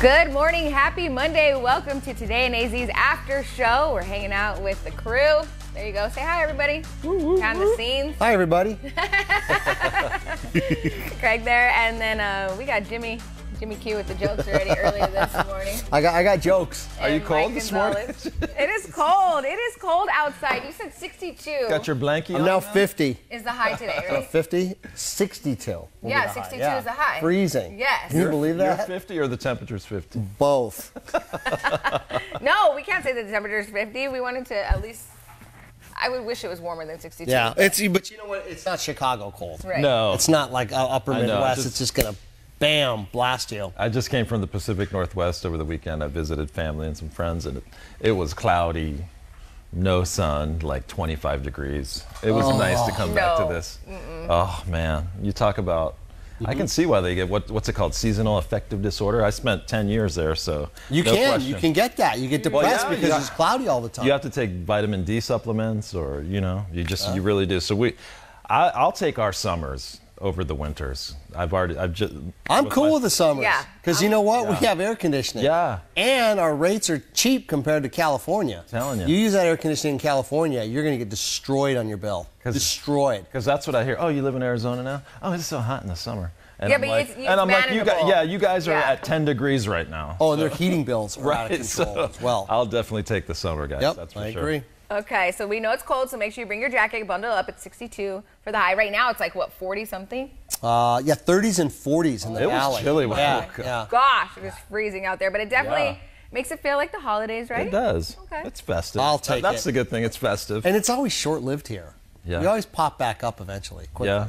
Good morning, happy Monday. Welcome to Today in AZ's after show. We're hanging out with the crew. There you go. Say hi, everybody. Behind the scenes. Hi, everybody. Craig there, and then we got Jimmy Q with the jokes already earlier this morning. I got jokes. Are you cold this morning? It is cold. It is cold outside. You said 62. Got your blankie I'm on now now? 50. Is the high today, right? 50, 62. will be Yeah, the high. 62 is the high. Freezing. Yes. Can you believe You're that? 50 or the temperature's 50? Both. No, we can't say that the temperature is 50. We wanted to at least. I would wish it was warmer than 62. Yeah, but you know what? It's not Chicago cold. Right. No. It's not like upper I know, Midwest. It's just gonna, bam, blast you. I just came from the Pacific Northwest over the weekend. I visited family and some friends, and it was cloudy, no sun, like 25 degrees. It was nice to come back to this. Oh, man. You talk about... I can see why they get, what's it called, seasonal affective disorder. I spent 10 years there, so You no can question. get that. You get depressed yeah, because yeah. it's cloudy all the time. You have to take vitamin D supplements, or, you really do. So I'll take our summers over the winters. I'm cool with the summers. Yeah. Because you know what? We Yeah. have air conditioning. Yeah. And our rates are cheap compared to California. Telling you. You use that air conditioning in California, you're going to get destroyed on your bill. Destroyed. Because that's what I hear. Oh, you live in Arizona now? Oh, it's so hot in the summer. And Yeah, I'm but like, it's and I'm like, manageable. you guys are Yeah. at 10 degrees right now. Oh, and their heating bills are out of control so as well. I'll definitely take the summer, guys. Yep, That's for I sure. agree. Okay, so we know it's cold, so make sure you bring your jacket, bundle up. It's 62 for the high. Right now, it's like, what, 40-something? Yeah, 30s and 40s in the It was valley. chilly when I Yeah, woke up. yeah. Gosh, it was freezing out there, but it definitely Yeah. makes it feel like the holidays, right? It does. Okay. It's festive. I'll take That's it. the good thing. It's festive. And it's always short-lived here. Yeah. We always pop back up eventually. Quickly. Yeah.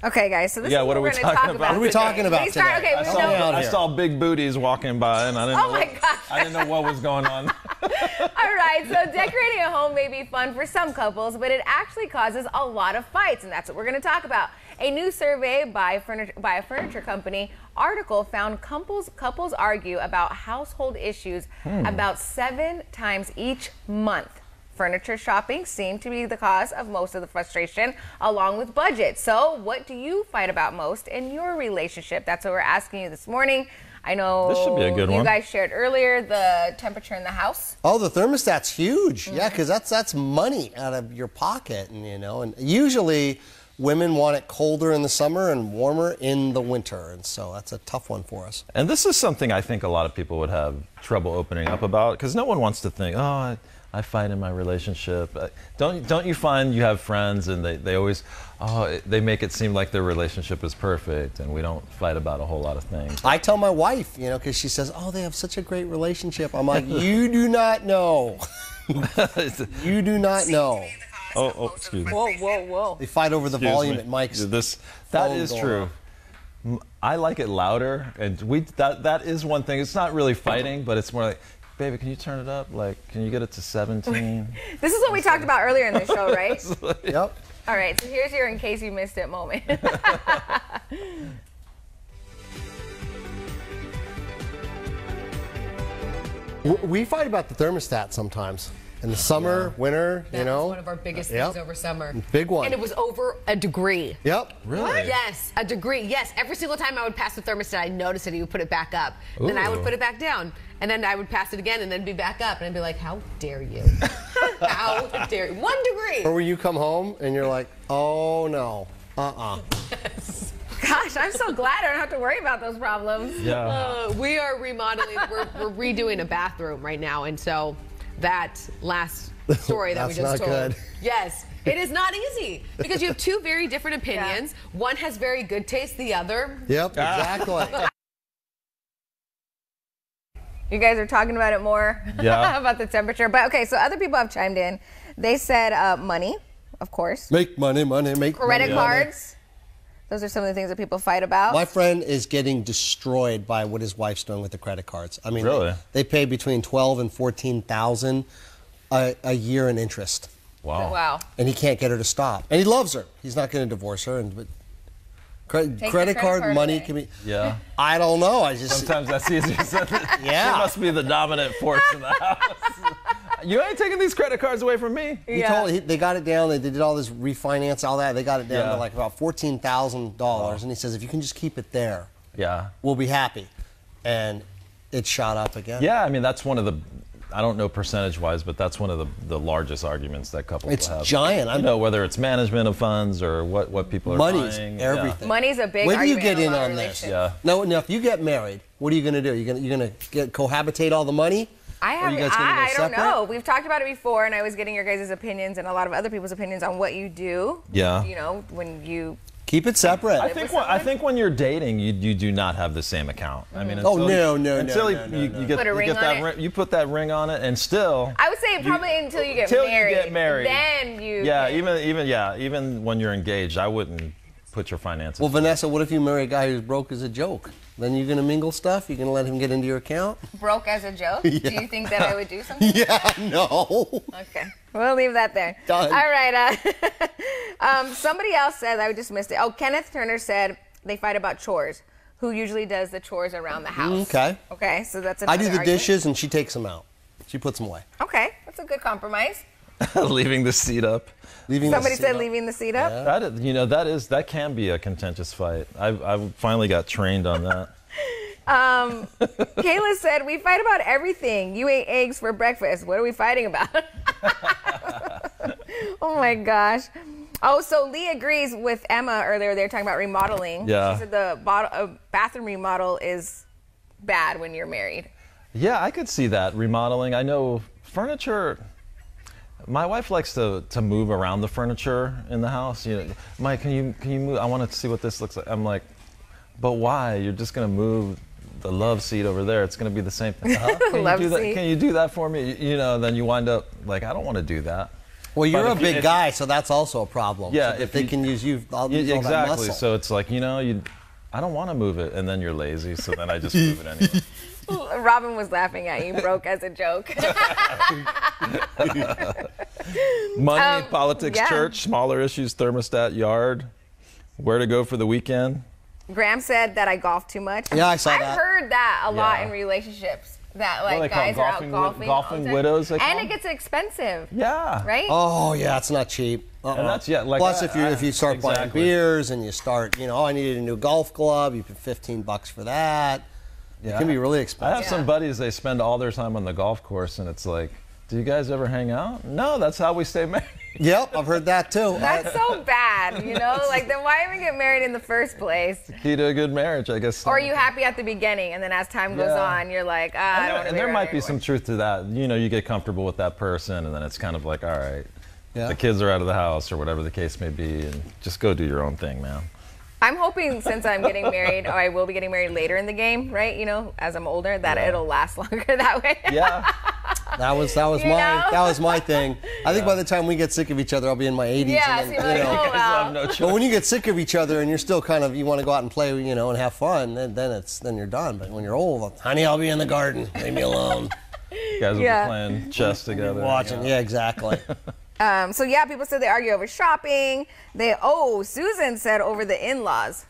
Okay, guys, so this Yeah, is what are we're we going to talking talk about? about What are we today. talking about We start- today? Okay, I we saw know. that. I here. saw big booties walking by, and I didn't Oh know my gosh. I didn't know what was going on. All right, so decorating a home may be fun for some couples, but it actually causes a lot of fights, and that's what we're going to talk about. A new survey by a furniture company article found couples argue about household issues about 7 times each month. Furniture shopping seemed to be the cause of most of the frustration, along with budget. So what do you fight about most in your relationship? That's what we're asking you this morning. I know This should be a good you one. guys shared earlier the temperature in the house. Oh, the thermostat's huge. Yeah, because that's money out of your pocket, and usually women want it colder in the summer and warmer in the winter, and so that's a tough one for us. And this is something I think a lot of people would have trouble opening up about, because no one wants to think, oh, I fight in my relationship. Don't you find you have friends and they always, they make it seem like their relationship is perfect, and we don't fight about a whole lot of things. I tell my wife, because she says, oh, they have such a great relationship. I'm like, you do not know. You do not know. Oh, excuse me. Whoa. They fight over the Excuse volume me. at Mike's. That phone is going true. I like it louder, and that is one thing. It's not really fighting, but it's more like, baby, can you turn it up? Like, can you get it to 17? This is what we talked about earlier in the show, right? Yep. All right, so here's your in case you missed it moment. We fight about the thermostat sometimes. In the summer, winter, That was one of our biggest things over summer. Big one. And it was over a degree. Yep. Really? Yes, a degree. Yes, every single time I would pass the thermostat, I'd notice it. He would put it back up. Then I would put it back down. And then I would pass it again and then be back up. And I'd be like, how dare you? How dare you? 1 degree. Or when you come home and you're like, oh no, Gosh, I'm so glad I don't have to worry about those problems. Yeah. We are remodeling. We're redoing a bathroom right now. And so that last story that we That's just not told. good. Yes. It is not easy because you have two very different opinions. One has very good taste, the other. Yep, exactly. You guys are talking about it more. Yeah. About the temperature. But okay, so other people have chimed in. They said money, of course. Make money, make Credit money. cards. Those are some of the things that people fight about. My friend is getting destroyed by what his wife's doing with the credit cards. I mean, Really? they pay between $12,000 and $14,000 a year in interest, Wow. Wow. and he can't get her to stop. And he loves her. He's not going to divorce her. But the credit card card money away. can be. Yeah. I don't know. I just. Sometimes that's easier said than Yeah. She must be the dominant force in the house. You ain't taking these credit cards away from me. They got it down. They did all this refinance, all that. They got it down Yeah. to like about $14,000, and he says, if you can just keep it there, Yeah. we'll be happy. And it shot up again. Yeah, I mean, that's one of the, I don't know percentage-wise, but that's one of the largest arguments that couples It's will have. giant. I know whether it's management of funds or what people are Money's buying. everything. Money's a big When do you argument get in in a lot of on this? relationships. Yeah. No, if you get married, what are you going to do? You're going to cohabitate all the money? I Or have. you guys gonna go I don't separate? know. We've talked about it before, and I was getting your guys' opinions and a lot of other people's opinions on what you do. Yeah. You know, when you. Keep it separate. I think when you're dating, you do not have the same account. I mean, Oh, until no. you get Put a ring you get on that it. ring, you put that ring on it, and still. I would say probably until you get Till married. you get married. Then you. Yeah, can- even when you're engaged, I wouldn't put your finances. Well, Vanessa, what if you marry a guy who's broke as a joke? Then you're going to mingle stuff? You're going to let him get into your account? Broke as a joke. Do you think that I would do something? Yeah, no. Okay, we'll leave that there. Done. All right. Somebody else said, I just missed it. Oh, Kenneth Turner said they fight about chores. Who usually does the chores around the house? Okay. Okay, so that's I another do the argument. dishes and she takes them out. She puts them away. Okay, that's a good compromise. Leaving the seat up. Leaving the Somebody seat said up. leaving the seat up. Yeah. That can be a contentious fight. I finally got trained on that. Kayla said, we fight about everything. You ate eggs for breakfast. What are we fighting about? Oh my gosh. Oh, so Lee agrees with Emma earlier. They were talking about remodeling. Yeah. She said the bathroom remodel is bad when you're married. Yeah, I could see that remodeling. I know furniture. My wife likes to move around the furniture in the house. You know, Mike, can you move? I want to see what this looks like. I'm like, but why? You're just gonna move the love seat over there. It's gonna be the same thing. Love you do seat. that? Can you do that for me? You know, then you wind up like, I don't want to do that. Well, you're But a if you- big guy, so that's also a problem. Yeah, So if they you- can use you, I'll use all that Exactly. muscle. So it's like, I don't want to move it, and then you're lazy, so then I just move it anyway. Robin was laughing at you, broke as a joke. Money, politics, yeah. church, smaller issues, thermostat, yard, where to go for the weekend. Graham said that I golf too much. Yeah, I saw I've that. heard that a lot Yeah. in relationships. That What do like they call guys them? are out golfing all the Golfing time. widows, they call And them? it gets expensive, Yeah. right? Oh yeah, it's not cheap. And that's like Plus, if you start buying exactly. beers and you start, I needed a new golf club. You pay $15 for that. It can be really I expensive. have some buddies. They spend all their time on the golf course, and it's like, do you guys ever hang out? No, that's how we stay married. Yep, I've heard that too. That's so bad, Like, then why even get married in the first place? Key to a good marriage, I guess. Or are you happy at the beginning, and then as time goes Yeah. on, you're like, I don't want to And be there around might be anymore. some truth to that. You get comfortable with that person, and then it's kind of like, all right, Yeah. the kids are out of the house or whatever the case may be, and just go do your own thing, man. I'm hoping since I'm getting married, or I will be getting married later in the game, right? As I'm older, that Yeah. it'll last longer that way. Yeah. That was my thing. I think by the time we get sick of each other, I'll be in my 80s. Yeah, and so then, you're like, oh, I have wow. no choice. But when you get sick of each other and you're still kind of, you want to go out and play, and have fun, then you're done. But when you're old, honey, I'll be in the garden. Leave me alone. You guys will Yeah. be playing chess together. Watching. Yeah, exactly. So yeah, people said they argue over shopping. Susan said over the in-laws.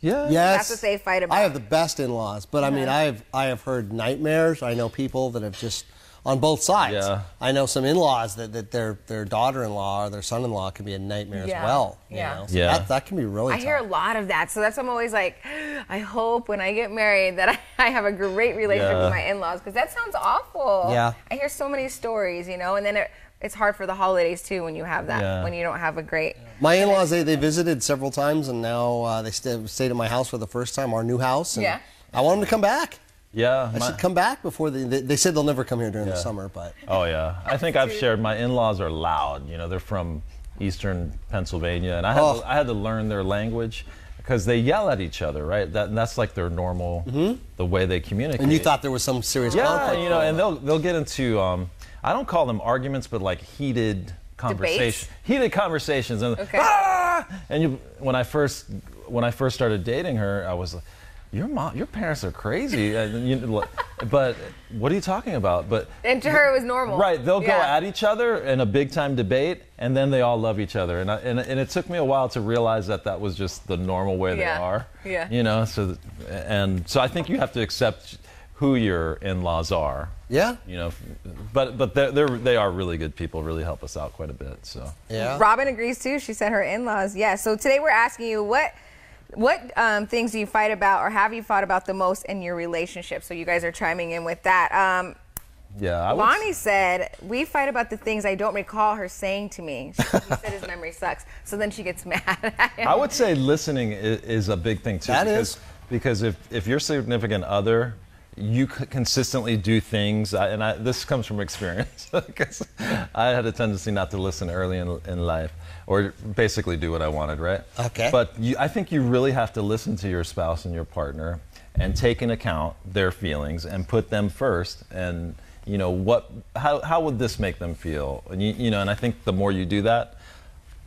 Yeah. Yes. That's what they fight about. I have the best in-laws, but I mean, I have heard nightmares. I know people that have just on both sides. Yeah. I know some in-laws that their daughter-in-law or their son-in-law can be a nightmare Yeah. as well. Yeah. So Yeah. that can be really I tough. hear a lot of that, so that's why I'm always like, I hope when I get married that I have a great relationship Yeah. with my in-laws, because that sounds awful. Yeah. I hear so many stories, and then it's hard for the holidays too when you have that, Yeah. when you don't have a great. My in-laws, they visited several times, and now they stayed at my house for the first time, our new house. And Yeah. I want them to come back. Yeah. I should come back before they said they'll never come here during the Yeah. summer, but Oh yeah, I think I've shared. My in-laws are loud. They're from Eastern Pennsylvania, and I had to learn their language because they yell at each other, right? That's like their normal, the way they communicate. and you thought there was some serious yeah, conflict. and they'll get into I don't call them arguments, but like heated conversations. Heated conversations, and Okay. and when I first started dating her, I was like, your parents are crazy. But what are you talking about? But And to her, it was normal. right, they'll go Yeah. at each other in a big time debate, and then they all love each other. And it took me a while to realize that was just the normal way they Yeah. are. Yeah. So I think you have to accept who your in-laws are. Yeah. But they are really good people, really help us out quite a bit. So Yeah. Robin agrees too. She said her in-laws. Yeah. So today we're asking you, what What things do you fight about, or have you fought about the most in your relationship? So you guys are chiming in with that. Yeah, Lonnie said, we fight about the things I don't recall her saying to me. He said his memory sucks. So then she gets mad at him. I would say listening is a big thing too. Because if your significant other, you consistently do things, this comes from experience, because I had a tendency not to listen early in life, or basically do what I wanted, right? Okay. But I think you really have to listen to your spouse and your partner and take into account their feelings and put them first. And you know, how would this make them feel? And and I think the more you do that,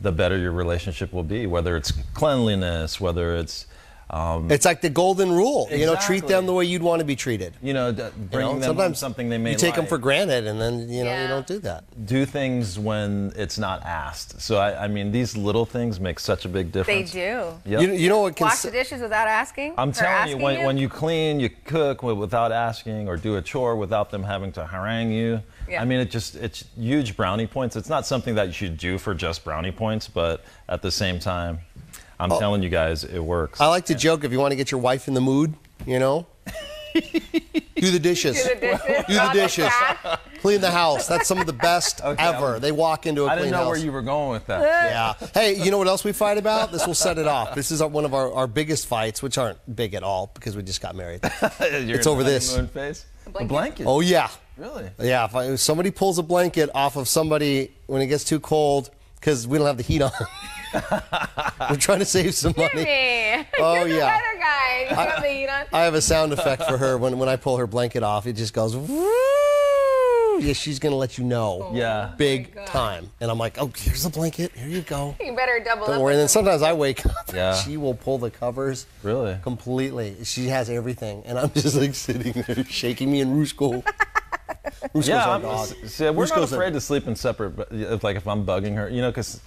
the better your relationship will be, whether it's cleanliness, whether it's it's like the golden rule. Exactly. You know, treat them the way you'd want to be treated. Bringing them home something they may you take them like. for granted, and then you don't do that. Do things when it's not asked. So I mean, these little things make such a big They difference. do. Yep. You know what? Wash the dishes without asking? I'm Or telling you, asking when you clean, you cook without asking, or do a chore without them having to harangue you. Yeah. I mean, it's huge brownie points. It's not something that you should do for just brownie points, but at the same time, I'm telling you guys, it works. I like to joke, if you want to get your wife in the mood, do the dishes. Do the dishes. Do the dishes. Clean the house. That's some of the best ever. They walk into a clean house. I didn't know where you were going with that. Yeah. Hey, you know what else we fight about? This will set it off. This is one of our biggest fights, which aren't big at all because we just got married. It's over this. Phase? A blanket. Oh, yeah. Really? Yeah. If somebody pulls a blanket off of somebody when it gets too cold, because we don't have the heat on. We're trying to save some money. Jimmy, Oh, you're the yeah. weather guy. You have the heat on. I have a sound effect for her when I pull her blanket off. It just goes, woo. Yeah, she's going to let you know. Yeah. Big time. And I'm like, oh, here's the blanket. Here you go. You better double Don't up. worry. And then sometimes I wake up Yeah. and she will pull the covers. Really? Completely. She has everything. And I'm just like sitting there shaking me in Rusko. Rusko's Yeah, our dog. we're not Rusko's afraid to sleep in separate, if I'm bugging her, because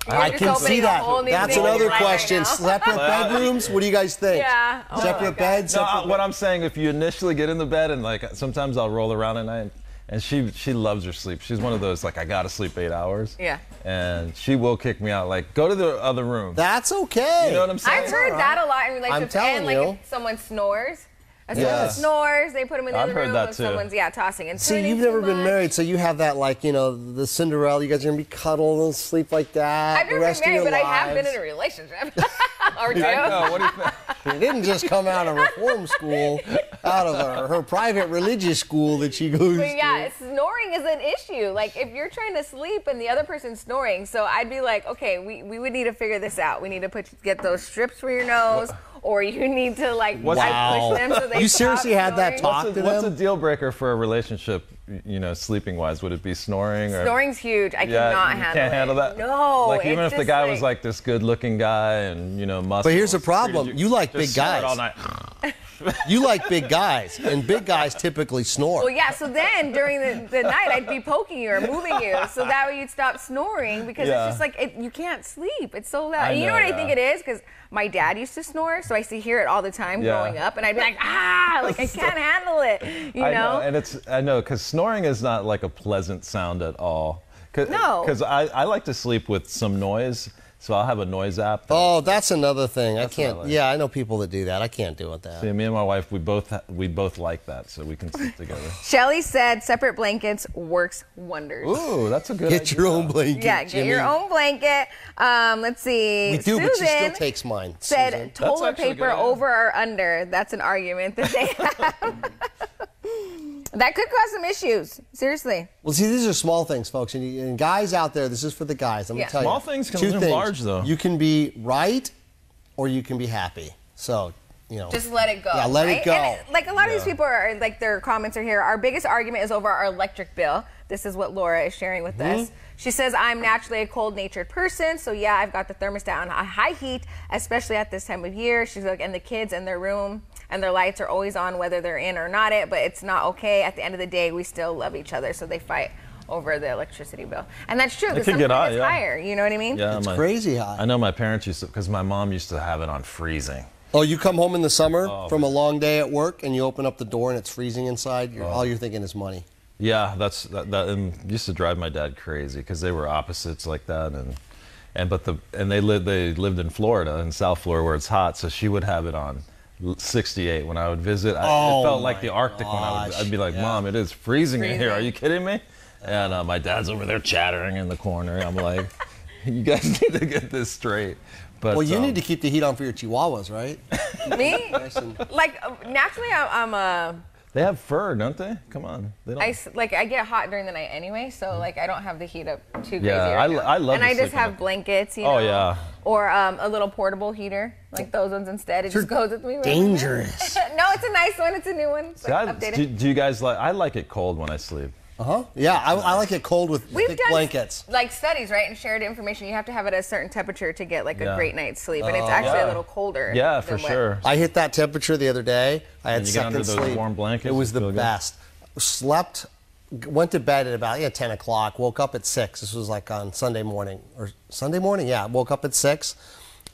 I just can opening see a that. whole new That's thing in another your life right question. now. Separate bedrooms? What do you guys think? Yeah. Oh my Separate God. beds? No, Separate what I'm saying, if you initially get in the bed and sometimes I'll roll around at night, and she loves her sleep. She's one of those I gotta sleep 8 hours. Yeah. And she will kick me out go to the other room. That's okay. You know what I'm saying? I've heard that a lot in relationships. telling and you. if someone snores. If someone Yes. snores, they put them in the I've other heard room. that If too. someone's tossing and See, turning you've too never been much. married, so you have that the Cinderella. You guys are gonna be cuddled and sleep like that. I've never the rest been married, of but your I have been lives. in a relationship. Or two. I know. What do you think? She didn't just come out of reform school, out of her private religious school that she goes But yeah, to. snoring is an issue. Like if you're trying to sleep and the other person's snoring, so I'd be like, okay, we would need to figure this out. We need to get those strips for your nose, or you need to Wow. push them so they You stop seriously had that snoring. talk to What's a them? deal breaker for a relationship, sleeping wise? Would it be snoring or Snoring's huge. I Yeah, cannot you handle can't it. handle that. No, even it's if the just guy was this good-looking guy and muscle. But here's the problem. You like big guys. All night. You like big guys, and big guys typically snore. Well, yeah. So then during the night, I'd be poking you or moving you, so that way you'd stop snoring because Yeah. it's just you can't sleep. It's so loud. I And you know know, what I think yeah. it is? Because my dad used to snore, so I used to hear it all the time Yeah. growing up, and I'd be like, I can't handle it. You I know? and I know because snoring is not a pleasant sound at all. No. Because I like to sleep with some noise, so I'll have a noise app. Oh, that's another thing. That's I can't. what I like. Yeah, I know people that do that. I can't do it. That. See, me and my wife, we both like that, so we can sleep together. Shelly said separate blankets works wonders. Ooh, that's a good Get idea. your own blanket. Yeah, get your Jimmy. own blanket. Let's see. We do, Susan but she still takes mine. said Susan. toilet actually a good paper idea. over or under. That's an argument that they have. That could cause some issues. Seriously. Well, see, these are small things, folks. And guys out there, this is for the guys. I'm Yeah. gonna tell you. Small things can two loom things. large, though. You can be right, or you can be happy. So, Just let it go. Yeah, let it right? go. And, a lot of these people are their comments are here. Our biggest argument is over our electric bill. This is what Laura is sharing with Mm-hmm. us. She says, I'm naturally a cold-natured person, so yeah, I've got the thermostat on high heat, especially at this time of year. She's like, and the kids in their room and their lights are always on whether they're in or not it, but it's not okay. At the end of the day, we still love each other, so they fight over the electricity bill. And that's true, because can get sometimes high, it's yeah. higher, you know what I mean? Yeah, it's crazy high. I know my parents used to, because my mom used to have it on freezing. Oh, you come home in the summer from a long day at work, and you open up the door, and it's freezing inside. All you're thinking is money. Yeah, that and used to drive my dad crazy because they were opposites like that, and and they lived in Florida, in South Florida, where it's hot, so she would have it on 68 when I would visit. It felt like the Arctic when I'd be like, Mom, it is freezing in here. Are you kidding me? And my dad's over there chattering in the corner. I'm like, you guys need to get this straight. But, well, you need to keep the heat on for your Chihuahuas, right? Me? Like, naturally, I'm They have fur, don't they? Come on. They don't. I get hot during the night anyway, so like I don't have the heat up too crazy. Yeah, right now. I love. And I just have blankets, you know. Oh yeah. Or a little portable heater, like those ones instead. It just goes with me. Dangerous. No, it's a nice one. It's a new one. See, do you guys like? I like it cold when I sleep. Yeah, I like it cold with We've thick done blankets. Like studies, right, and shared information. You have to have it at a certain temperature to get like a great night's sleep, and it's actually a little colder. Yeah, for sure. I hit that temperature the other day. I had you get under second those sleep. warm blankets, It was you the feel good? best. Slept, went to bed at about 10 o'clock. Woke up at 6. This was like on Sunday morning Yeah, woke up at 6.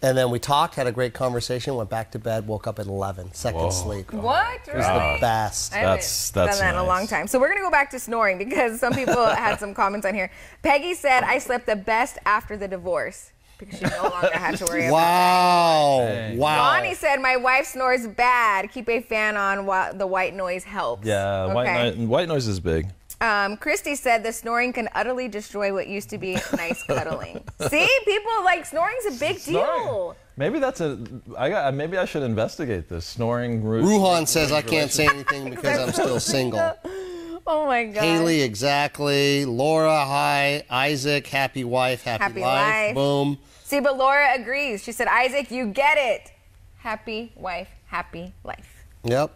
And then we talked, had a great conversation, went back to bed, woke up at 11. Second sleep. What? It was the best. I haven't That's done that in a nice. long time. So we're going to go back to snoring because some people had some comments on here. Peggy said, I slept the best after the divorce because she no longer had to worry about it. Wow. Ronnie said, my wife snores bad. Keep a fan on while the white noise helps. Yeah, white noise is big. Christy said the snoring can utterly destroy what used to be nice cuddling. See, people like snoring's a big deal. Maybe maybe I should investigate this snoring. Ruhan says I can't say anything because I'm still single. Oh my God. Haley, exactly. Laura, hi. Isaac, happy wife, happy life. Boom. See, but Laura agrees. She said, Isaac, you get it. Happy wife, happy life. Yep.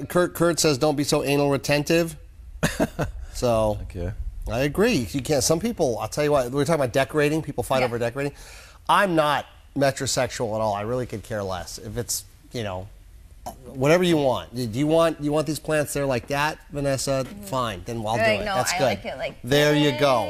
Kurt says don't be so anal retentive. So Okay. I agree. You can't. Some people, I'll tell you what, we're talking about decorating. People fight over decorating. I'm not metrosexual at all. I really could care less. If it's, whatever you want. Do you want these plants there like that, Vanessa? Fine. Then I'll do it. No, That's I good. like it like there this you go.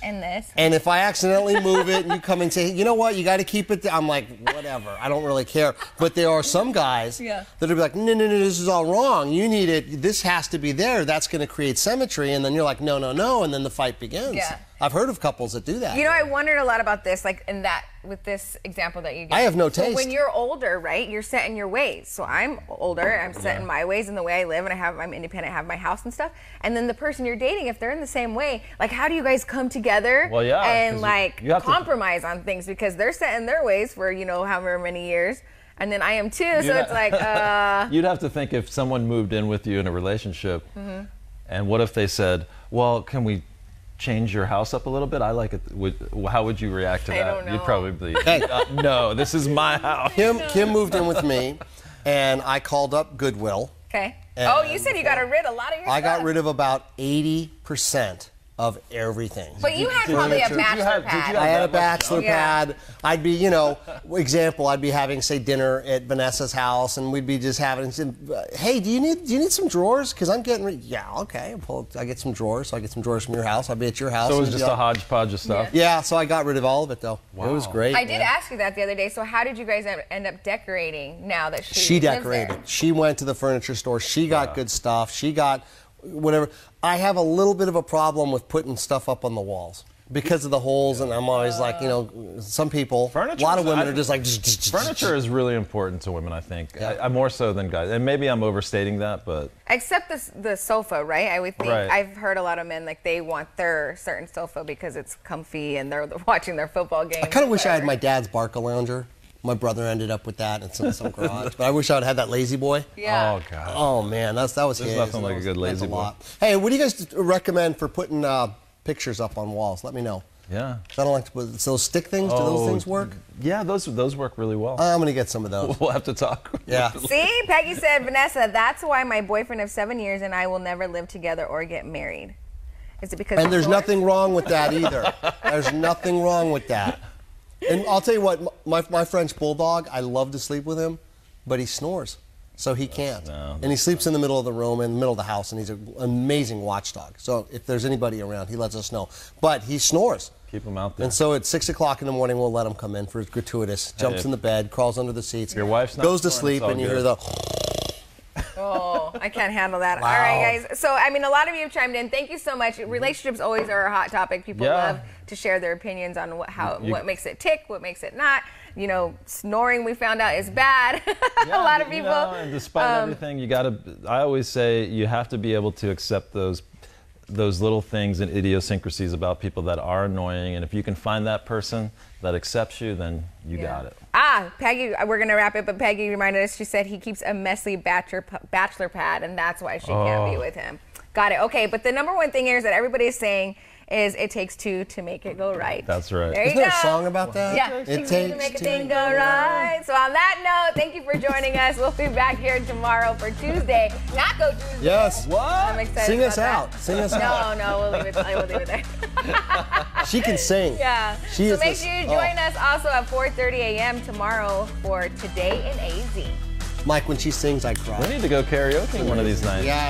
and this. And if I accidentally move it and you come and say, you know what, you got to keep it, I'm like, whatever, I don't really care. But there are some guys that'll be like, no, this is all wrong. You need it, this has to be there. That's going to create symmetry. And then you're like, no. And then the fight begins. Yeah. I've heard of couples that do that. I wondered a lot about this, like with this example that you gave. I have no So taste. when you're older, right, you're set in your ways. So I'm older, I'm set in my ways and the way I live, and I'm independent, I have my house and stuff. And then the person you're dating, if they're in the same way, like how do you guys come together and like compromise on things because they're set in their ways for, however many years. And then I am too, so it's like, You'd have to think if someone moved in with you in a relationship, and what if they said, well, can we change your house up a little bit? I like it. How would you react to that? don't know. You'd probably Hey. no, this is my house. Kim moved in with me, and I called up Goodwill. okay. Oh, you said you got rid of a lot of your stuff. I got rid of about 80% of everything. But you had probably a bachelor pad. I had a bachelor Yeah. pad. I'd be, I'd be having, say, dinner at Vanessa's house, and we'd be just having, hey, do you need some drawers? Because I'm getting, okay, I get some drawers. So I get some drawers from your house. I'll be at your house. So it was just a hodgepodge of stuff. Yeah, so I got rid of all of it, though. Wow. It was great. I did ask you that the other day. So how did you guys end up decorating now that she She lives decorated. there? She went to the furniture store. She got good stuff. She got whatever. I have a little bit of a problem with putting stuff up on the walls because of the holes, and I'm always like, some people, a lot of women are just like. Furniture is really important to women, I think. Yeah. More so than guys, and maybe I'm overstating that, but Except the sofa, right? I would think Right. I've heard a lot of men like they want their certain sofa because it's comfy and they're watching their football game. I kind of wish I had my dad's Barca lounger. My brother ended up with that in some garage, but I wish I would have had that Lazy Boy. Yeah. oh god. Oh man, that was There's his. nothing like a That good meant Lazy Boy. lot. Hey, what do you guys recommend for putting pictures up on walls? Let me know. Yeah. I don't like to put those stick things. Do those things work? Yeah, those work really well. I'm gonna get some of those. We'll have to talk. Yeah. See, Peggy said, Vanessa, that's why my boyfriend of 7 years and I will never live together or get married. Is it because? And there's of yours? nothing wrong with that either. There's nothing wrong with that. And I'll tell you what, my French bulldog, I love to sleep with him, but he snores, so he can't. And he sleeps in the middle of the room, in the middle of the house, and he's an amazing watchdog. So if there's anybody around, he lets us know. But he snores. Keep him out there. And so at 6 o'clock in the morning, we'll let him come in for his gratuitous. Jumps in the bed, crawls under the seats, Your wife's not goes to snoring, sleep, it's all and you good. hear the. Oh. No, I can't handle that. All right, guys. So, I mean, a lot of you have chimed in. Thank you so much. Relationships always are a hot topic. People love to share their opinions on what makes it tick, what makes it not. You know, snoring, we found out, is bad. A lot of people. You know, and despite everything, I always say you have to be able to accept those little things and idiosyncrasies about people that are annoying. And if you can find that person that accepts you, then you got it. Peggy, we're going to wrap it, but Peggy reminded us, she said he keeps a messy bachelor pad, and that's why she can't be with him. Got it. Okay, but the number one thing here is that everybody is saying is it takes two to make it go right. That's right. There you Isn't there go. a song about that? Yeah. It takes two to make a thing go right. So on that note, thank you for joining us. We'll be back here tomorrow for Tuesday. Naco Tuesday. Yes. What? I'm excited Sing us about out. that. Sing us out. No, we'll leave it there. She can sing. Yeah. She so is make sure you join us also at 4:30 a.m. tomorrow for Today in AZ. Mike, when she sings, I cry. We need to go karaoke one of these nights. Yeah.